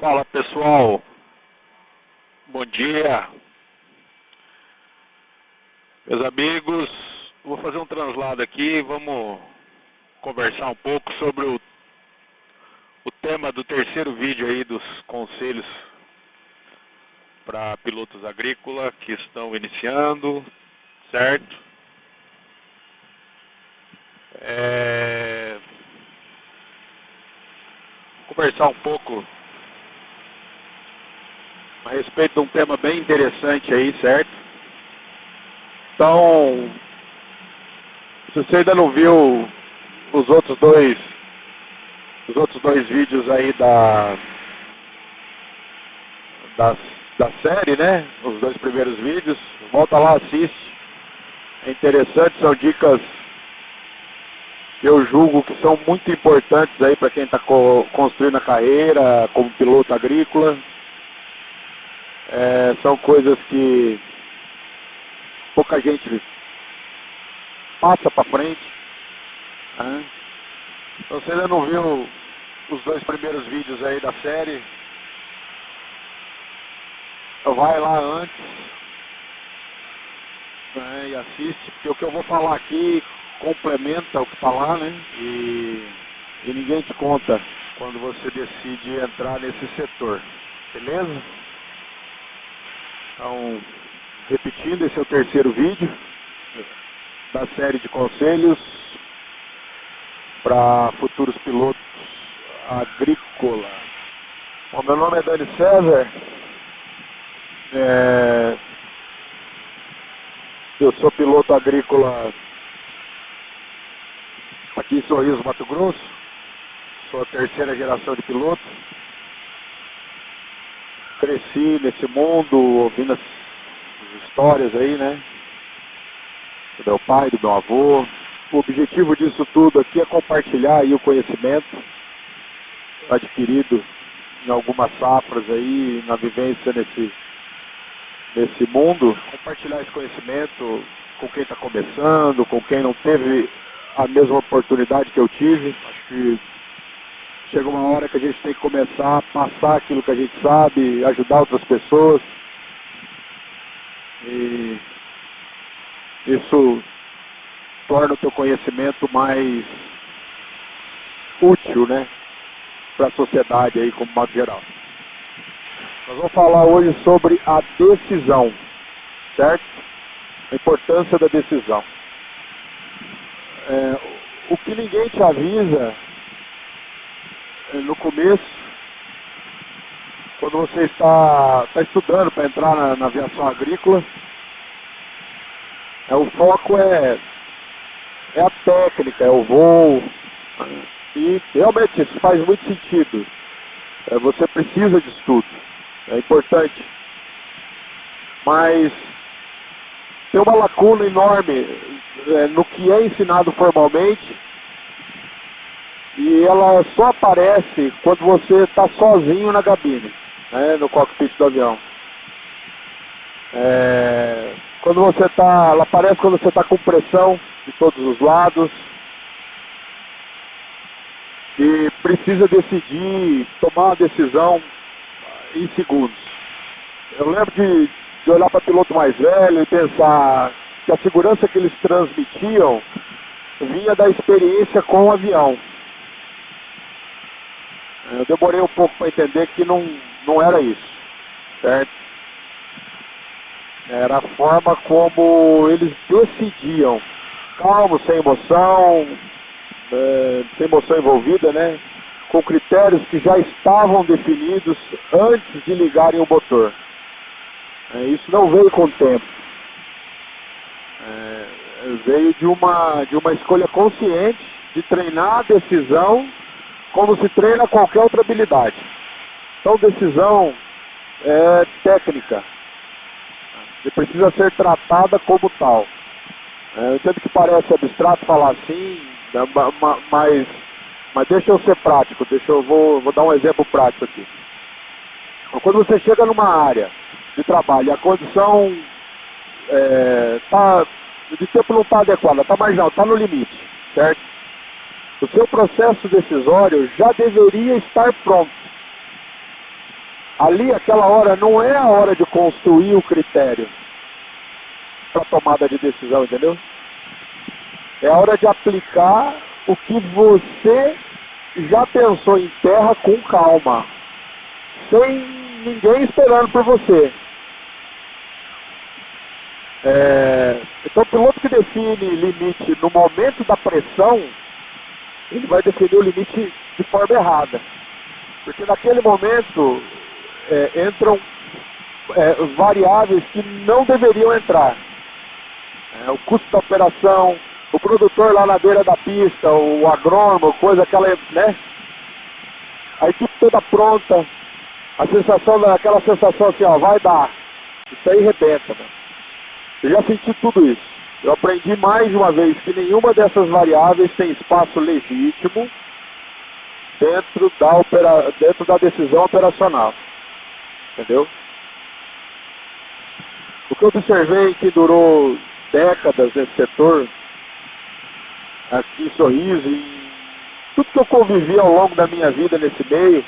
Fala pessoal, bom dia, meus amigos. Vou fazer um translado aqui, vamos conversar um pouco sobre o tema do terceiro vídeo aí dos conselhos para pilotos agrícolas que estão iniciando, certo? Conversar um pouco a respeito de um tema bem interessante aí, certo? Então, se você ainda não viu os outros dois vídeos aí da série, né? Os dois primeiros vídeos, volta lá, assiste. É interessante, são dicas que eu julgo que são muito importantes aí para quem está construindo a carreira como piloto agrícola. São coisas que pouca gente passa para frente. Né? Então, se você ainda não viu os dois primeiros vídeos aí da série, vai lá antes, né, e assiste, porque o que eu vou falar aqui complementa o que está lá, né? E ninguém te conta quando você decide entrar nesse setor, beleza? Então, repetindo, esse é o terceiro vídeo da série de conselhos para futuros pilotos agrícolas. Bom, meu nome é Dani César, eu sou piloto agrícola aqui em Sorriso, Mato Grosso, sou a terceira geração de piloto. Cresci nesse mundo, ouvindo as histórias aí, né? Do meu pai, do meu avô. O objetivo disso tudo aqui é compartilhar aí o conhecimento adquirido em algumas safras aí, na vivência nesse mundo. Compartilhar esse conhecimento com quem está começando, com quem não teve a mesma oportunidade que eu tive. Acho que chega uma hora que a gente tem que começar a passar aquilo que a gente sabe, ajudar outras pessoas. E isso torna o teu conhecimento mais útil, né, para a sociedade aí, como modo geral. Nós vamos falar hoje sobre a decisão, certo? A importância da decisão. O que ninguém te avisa no começo, quando você está estudando para entrar na aviação agrícola, o foco é a técnica, é o voo, e realmente isso faz muito sentido. Você precisa de estudo, é importante, mas tem uma lacuna enorme no que é ensinado formalmente, e ela só aparece quando você está sozinho na cabine, né, no cockpit do avião. Ela aparece quando você está com pressão de todos os lados e precisa decidir, tomar uma decisão em segundos. Eu lembro de olhar para piloto mais velho e pensar que a segurança que eles transmitiam vinha da experiência com o avião. Eu demorei um pouco para entender que não era isso, certo? Era a forma como eles decidiam, calmo, sem emoção envolvida, né? Com critérios que já estavam definidos antes de ligarem o motor. Isso não veio com o tempo. Veio de uma escolha consciente de treinar a decisão como se treina qualquer outra habilidade. Então, decisão é técnica. E precisa ser tratada como tal. Eu entendo que parece abstrato falar assim, mas deixa eu ser prático. Vou dar um exemplo prático aqui. Quando você chega numa área de trabalho, a condição de tempo não está adequada, está marginal, está no limite, certo? O seu processo decisório já deveria estar pronto. Ali, aquela hora, não é a hora de construir o critério para tomada de decisão, entendeu? É a hora de aplicar o que você já pensou em terra com calma, sem ninguém esperando por você. Então, o piloto que define limite no momento da pressão, ele vai definir o limite de forma errada. Porque naquele momento entram variáveis que não deveriam entrar. O custo da operação, o produtor lá na beira da pista, o agrônomo, coisa, aquela, né? A equipe toda pronta, aquela sensação assim, ó, vai dar. Isso aí rebenta, né? Eu já senti tudo isso. Eu aprendi mais de uma vez que nenhuma dessas variáveis tem espaço legítimo dentro da decisão operacional. Entendeu? O que eu observei que durou décadas nesse setor, aqui em Sorriso, e tudo que eu convivi ao longo da minha vida nesse meio,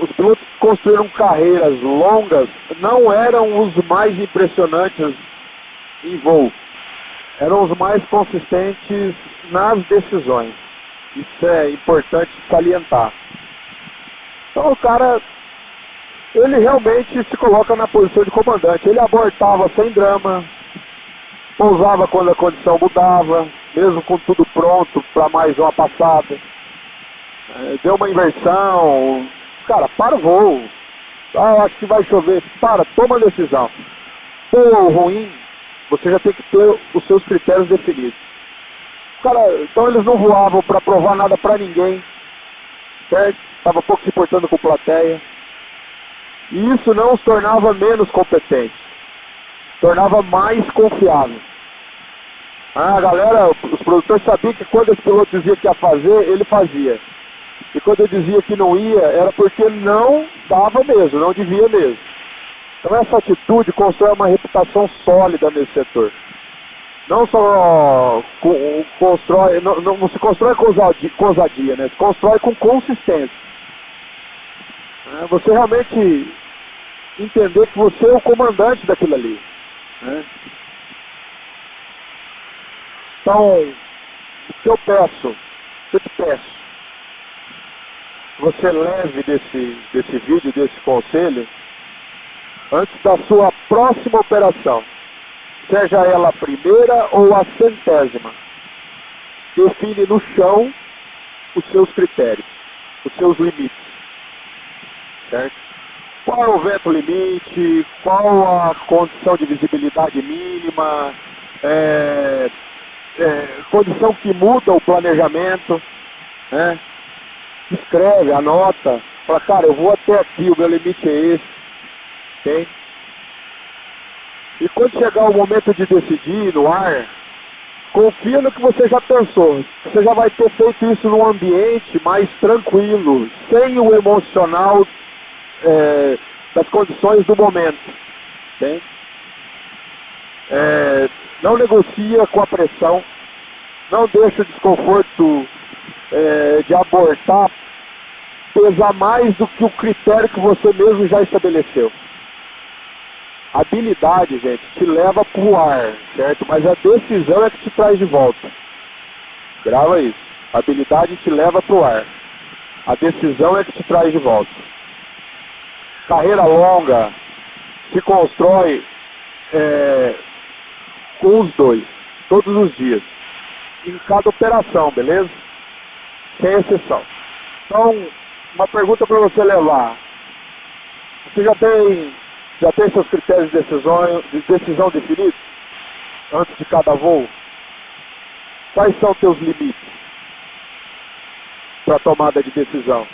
os pilotos que construíram carreiras longas não eram os mais impressionantes em voo. Eram os mais consistentes nas decisões. Isso é importante salientar. Então o cara, ele realmente se coloca na posição de comandante. Ele abortava sem drama, pousava quando a condição mudava, mesmo com tudo pronto para mais uma passada. Deu uma inversão, cara, para o voo. Acho que vai chover, toma a decisão. Boa ou ruim, você já tem que ter os seus critérios definidos. Cara, então eles não voavam para provar nada para ninguém, certo? Estava pouco se importando com plateia. E isso não os tornava menos competentes, tornava mais confiável. A galera, os produtores sabiam que quando os pilotos diziam que ia fazer, ele fazia. E quando eu dizia que não ia, era porque não dava mesmo, não devia mesmo. Então essa atitude constrói uma reputação sólida nesse setor. Não só constrói, não se constrói com ousadia, né? Se constrói com consistência. Você realmente entender que você é o comandante daquilo ali. Né? Então, o que eu te peço, você leve desse vídeo, desse conselho, antes da sua próxima operação, seja ela a primeira ou a centésima, define no chão os seus critérios, os seus limites, certo? Qual é o vento limite, qual a condição de visibilidade mínima, condição que muda o planejamento, né? Escreve, anota, fala, cara, eu vou até aqui, o meu limite é esse, ok? E quando chegar o momento de decidir no ar, confia no que você já pensou. Você já vai ter feito isso num ambiente mais tranquilo, sem o emocional das condições do momento. Okay? Não negocia com a pressão, não deixa o desconforto de abortar pesar mais do que o critério que você mesmo já estabeleceu. Habilidade, gente, te leva pro ar, certo? Mas a decisão é que te traz de volta. Grava isso. A habilidade te leva pro ar. A decisão é que te traz de volta. Carreira longa se constrói com os dois, todos os dias. Em cada operação, beleza? Sem exceção. Então, uma pergunta para você levar. Você já tem seus critérios de decisão definidos? Antes de cada voo? Quais são teus limites para tomada de decisão?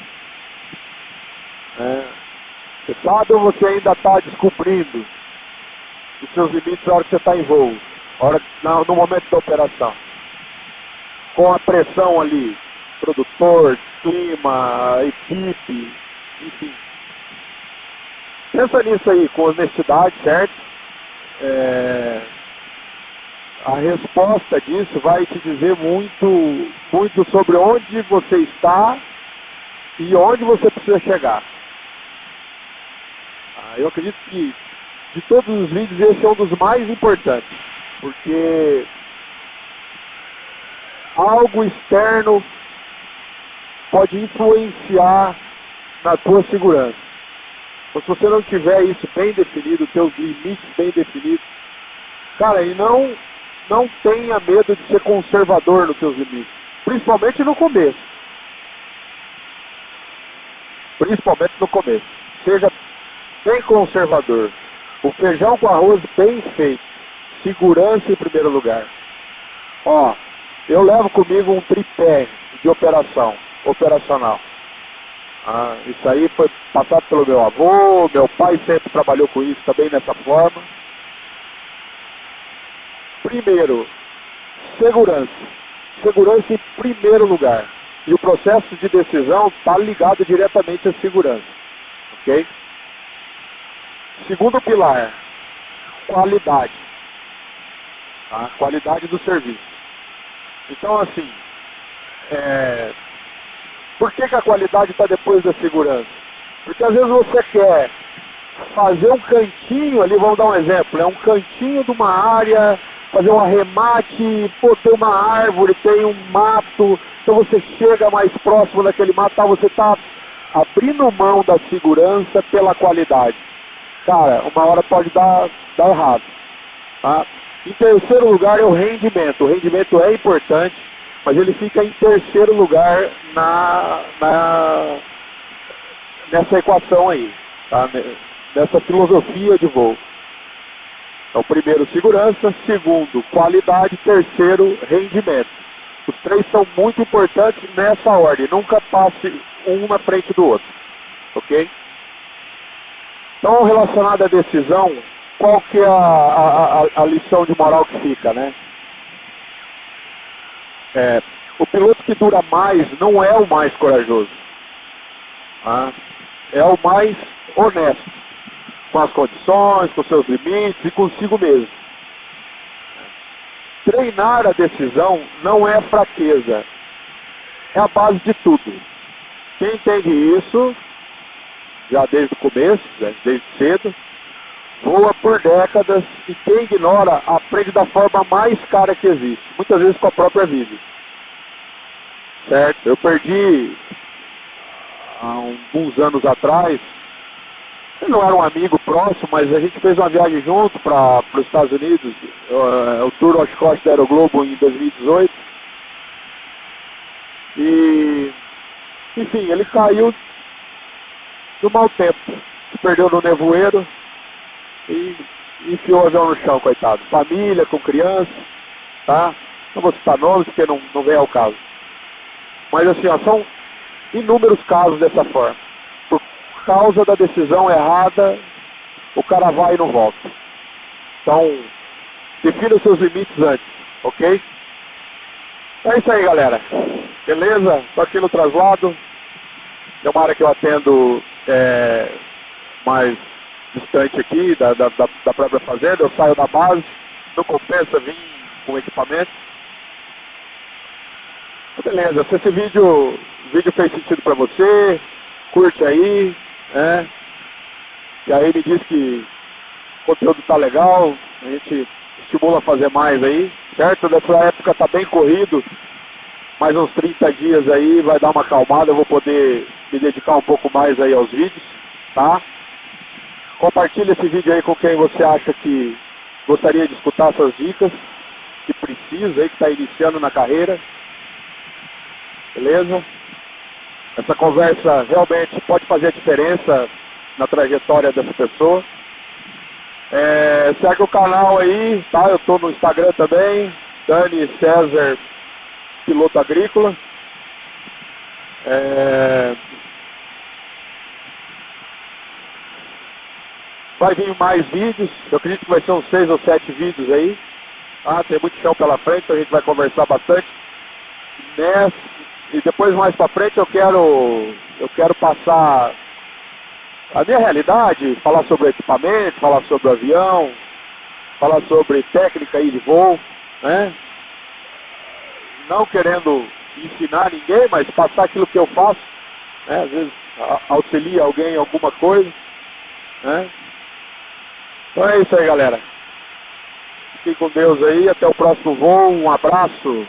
Você sabe ou você ainda está descobrindo os seus limites na hora que você está em voo? No momento da operação? Com a pressão ali, produtor, clima, equipe, enfim. Pensa nisso aí, com honestidade, certo? A resposta disso vai te dizer muito sobre onde você está e onde você precisa chegar. Eu acredito que de todos os vídeos esse é um dos mais importantes, porque algo externo pode influenciar na tua segurança. Então, se você não tiver isso bem definido, teus limites bem definidos, cara, e não tenha medo de ser conservador nos seus limites, principalmente no começo. Principalmente no começo. Seja bem conservador. O feijão com arroz bem feito. Segurança em primeiro lugar. Ó, eu levo comigo um tripé de operacional. Isso aí foi passado pelo meu avô, meu pai sempre trabalhou com isso também nessa forma. Primeiro, segurança. Segurança em primeiro lugar. E o processo de decisão está ligado diretamente à segurança. Ok? Segundo pilar, qualidade. Tá? Qualidade do serviço. Então, assim, por que a qualidade está depois da segurança? Porque às vezes você quer fazer um cantinho ali, vamos dar um exemplo, um cantinho de uma área, fazer um arremate, pô, tem uma árvore, tem um mato, então você chega mais próximo daquele mato, você está abrindo mão da segurança pela qualidade. Cara, uma hora pode dar errado. Tá? Em terceiro lugar é o rendimento. O rendimento é importante, mas ele fica em terceiro lugar nessa equação aí, tá? Nessa filosofia de voo. Então, primeiro, segurança. Segundo, qualidade. Terceiro, rendimento. Os três são muito importantes nessa ordem. Nunca passe um na frente do outro. Ok? Então, relacionado à decisão, qual que é a lição de moral que fica, né? O piloto que dura mais não é o mais corajoso. Tá? É o mais honesto com as condições, com seus limites e consigo mesmo. Treinar a decisão não é fraqueza, é a base de tudo. Quem entende isso, já desde o começo, desde cedo, voa por décadas, e quem ignora aprende da forma mais cara que existe, muitas vezes com a própria vida. Certo? Eu perdi há alguns anos atrás, ele não era um amigo próximo, mas a gente fez uma viagem junto para os Estados Unidos, o Tour Oshkosh da Aeroglobo em 2018. E, enfim, ele caiu no mau tempo, se perdeu no nevoeiro e enfiou o avião no chão, coitado. Família, com criança, tá? Não vou citar nomes porque não vem ao caso. Mas assim, ó, são inúmeros casos dessa forma. Por causa da decisão errada, o cara vai e não volta. Então, defina os seus limites antes, ok? É isso aí, galera. Beleza? Estou aqui no traslado. É uma área que eu atendo mais distante aqui da própria fazenda. Eu saio da base, não compensa vir com equipamento. Beleza, se esse vídeo fez sentido para você, curte aí, né? E aí me diz que o conteúdo tá legal, a gente estimula a fazer mais aí, certo? Nessa época tá bem corrido, mais uns 30 dias aí vai dar uma acalmada, eu vou poder me dedicar um pouco mais aí aos vídeos, tá? Compartilha esse vídeo aí com quem você acha que gostaria de escutar essas dicas, que precisa aí, que está iniciando na carreira. Beleza? Essa conversa realmente pode fazer a diferença na trajetória dessa pessoa. Segue o canal aí, tá? Eu estou no Instagram também, Dani César, piloto agrícola. Vai vir mais vídeos, eu acredito que vai ser uns 6 ou 7 vídeos aí. Tá? Tem muito chão pela frente, então a gente vai conversar bastante. E depois mais pra frente eu quero passar a minha realidade, falar sobre o equipamento, falar sobre o avião, falar sobre técnica aí de voo, né? Não querendo ensinar ninguém, mas passar aquilo que eu faço, né? Às vezes auxilia alguém em alguma coisa. né? Então é isso aí, galera. Fiquem com Deus aí, até o próximo voo, um abraço.